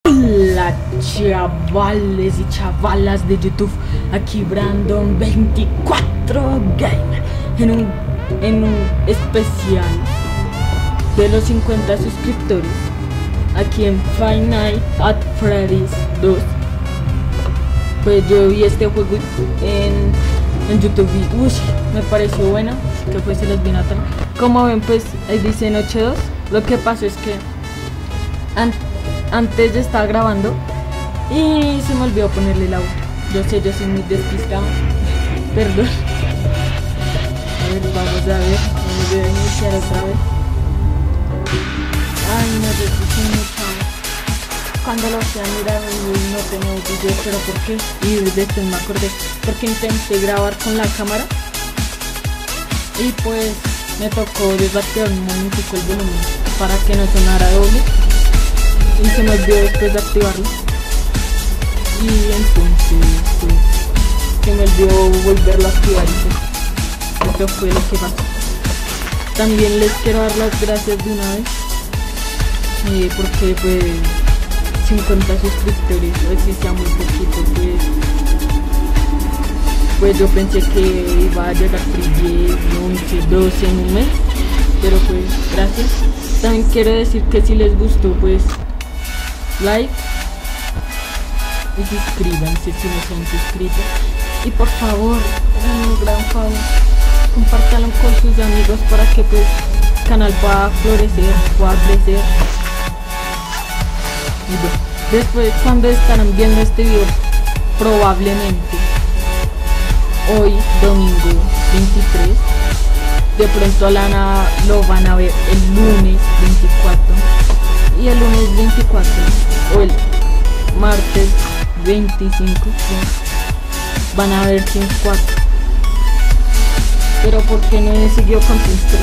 Hola chavales y chavalas de YouTube, aquí Brandon24 Gamer en un especial de los 50 suscriptores aquí en Five Nights at Freddy's 2. Pues yo vi este juego en YouTube y me pareció bueno, que pues se los vino a traer. Como ven, pues ahí dice Noche 2. Lo que pasó es que antes ya estaba grabando y se me olvidó ponerle la hora. Yo sé, yo soy muy despistado. Perdón. A ver, vamos a iniciar otra vez. Ay, no sé si soy mucho. Cuando lo hacía mirar no tenía video, pero ¿por qué? Y después me acordé, porque intenté grabar con la cámara y pues me tocó desactivar un momentico el volumen para que no sonara doble. Y se me olvidó después de activarlo y entonces pues, se me olvidó volverlo a activar y pues, esto fue lo que pasó. También les quiero dar las gracias de una vez porque pues 50 suscriptores, así sea muy poquito, pues yo pensé que iba a llegar 10, 11, 12 en un mes, pero pues gracias. También quiero decir que si les gustó, pues like y suscríbanse si no se han suscrito, y por favor, háganme un gran favor, compártanlo con sus amigos para que pues el canal pueda florecer, pueda crecer. Y bueno, después cuando estarán viendo este video, probablemente hoy domingo 23, de pronto lo van a ver el lunes 24 y el lunes 24 o el martes 25 van a ver Sims 4, pero porque no he seguido con Sims 3.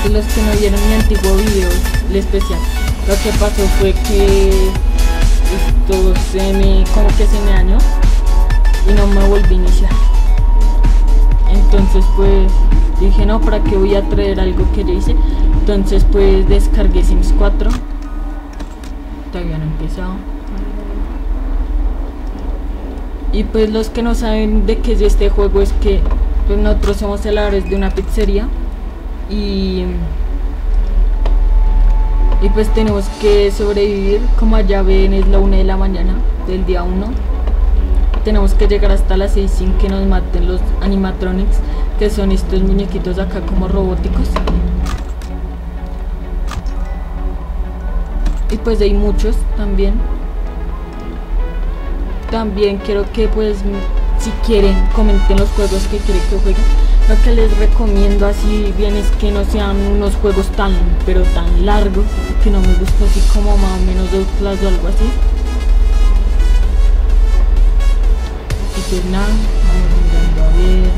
Y los que no vieron mi antiguo video, el especial, lo que pasó fue que esto como que se me dañó y no me volví a iniciar. Entonces pues dije, no, ¿para qué voy a traer algo que ya hice? Entonces pues descargué Sims 4. Todavía no he empezado. Y pues los que no saben de qué es este juego, es que pues nosotros somos celadores de una pizzería y pues tenemos que sobrevivir. Como allá ven, es la 1 de la mañana del día 1. Tenemos que llegar hasta las 6 sin que nos maten los animatronics, que son estos muñequitos acá como robóticos. Y pues hay muchos también. También quiero que pues si quieren comenten los juegos que quieren que jueguen. Lo que les recomiendo así bien es que no sean unos juegos tan largos, que no me gusta, así como más o menos de Outlast o algo así. Y pues nada, vamos mirando a ver.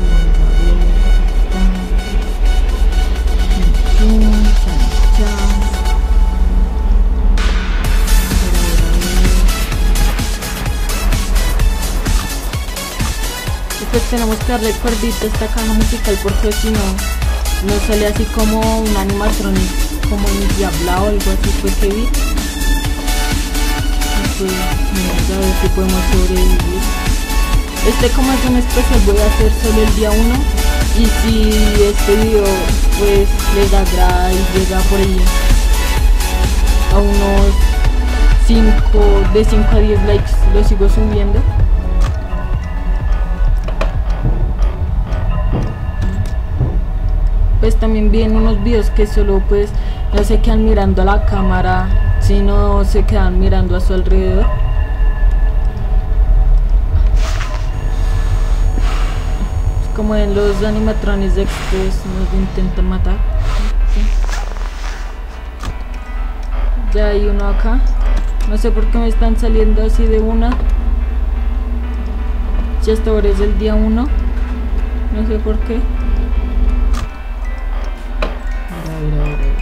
Pues tenemos que darle cuerdita a esta caja musical, porque si no sale así como un animatronic, como un diabla o algo así fue que vi. Y pues vamos a ver si podemos sobrevivir. Como es un especial, voy a hacer solo el día 1, y si este video pues les agrada y llega por ahí a unos 5 a 10 likes, lo sigo subiendo. Pues también vi en unos videos que solo pues no se quedan mirando a la cámara, sino se quedan mirando a su alrededor. Como en los animatrones de Express nos intentan matar. Ya hay uno acá. No sé por qué me están saliendo así de una. Si hasta ahora es el día 1. No sé por qué. A ver.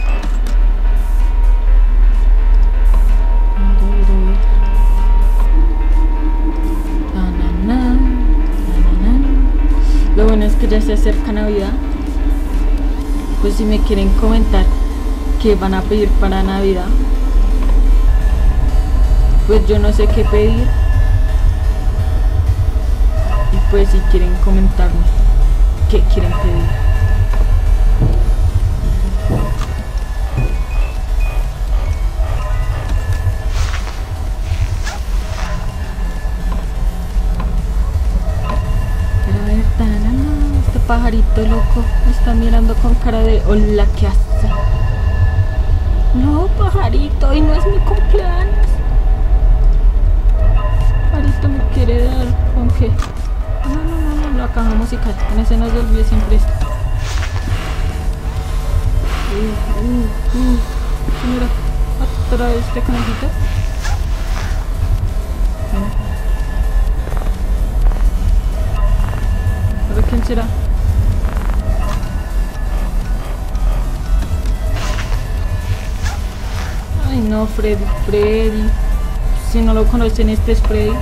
Lo bueno es que ya se acerca Navidad. Pues si me quieren comentar qué van a pedir para Navidad, pues yo no sé qué pedir. Y pues si quieren comentarme qué quieren pedir. Pero a ver, este pajarito loco me está mirando con cara de hola, ¿qué hace? No, pajarito, hoy no es mi cumpleaños. Pajarito me quiere dar, ¿con qué? No, la caja musical, no se nos olvide siempre esto. Mira, otra vez este conejito. A ver quién será. Ay no, Freddy. Si no lo conocen, este es Freddy.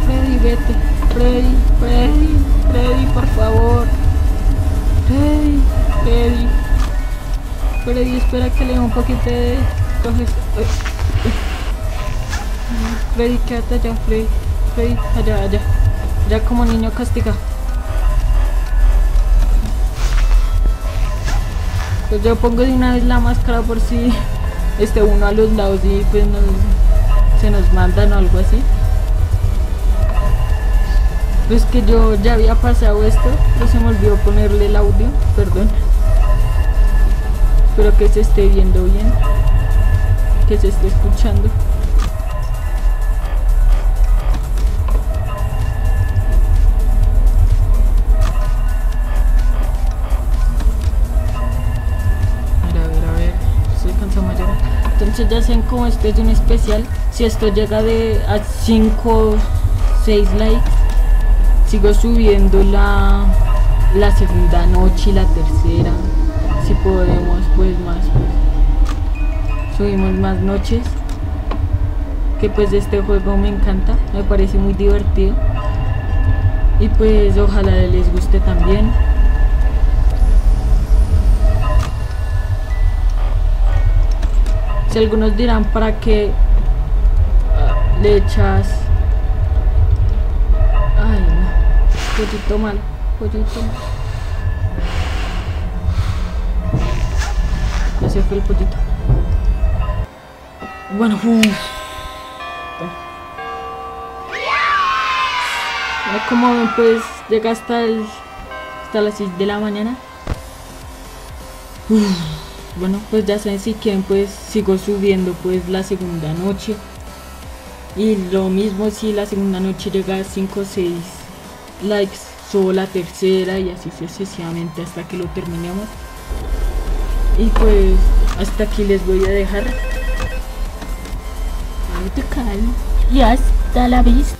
Freddy, vete. Freddy, por favor. Freddy, espera que le dé un poquito de... Coges... Freddy, quédate allá, Freddy, allá. Ya como niño castigado. Pues yo pongo de una vez la máscara por si uno a los lados y pues se nos mandan o algo así. Pues que yo ya había pasado esto, pero se me olvidó ponerle el audio, perdón. Espero que se esté viendo bien, que se esté escuchando. A ver, si alcanzamos a llegar. Entonces ya saben como esto es un especial. Si esto llega a 5 o 6 likes, sigo subiendo la segunda noche y la tercera. Si podemos, pues más. Subimos más noches. Que pues este juego me encanta. Me parece muy divertido. Y pues ojalá les guste también. Si algunos dirán para qué le echas... Ay no, pollito mal. Ya se fue el pollito. Bueno, como ven, pues llega hasta las 6 de la mañana. Bueno, pues ya saben, si quieren pues sigo subiendo pues la segunda noche. Y lo mismo si la segunda noche llega a 5 o 6 likes, subo la tercera y así sucesivamente hasta que lo terminemos. Y pues hasta aquí les voy a dejar. Y hasta la vista.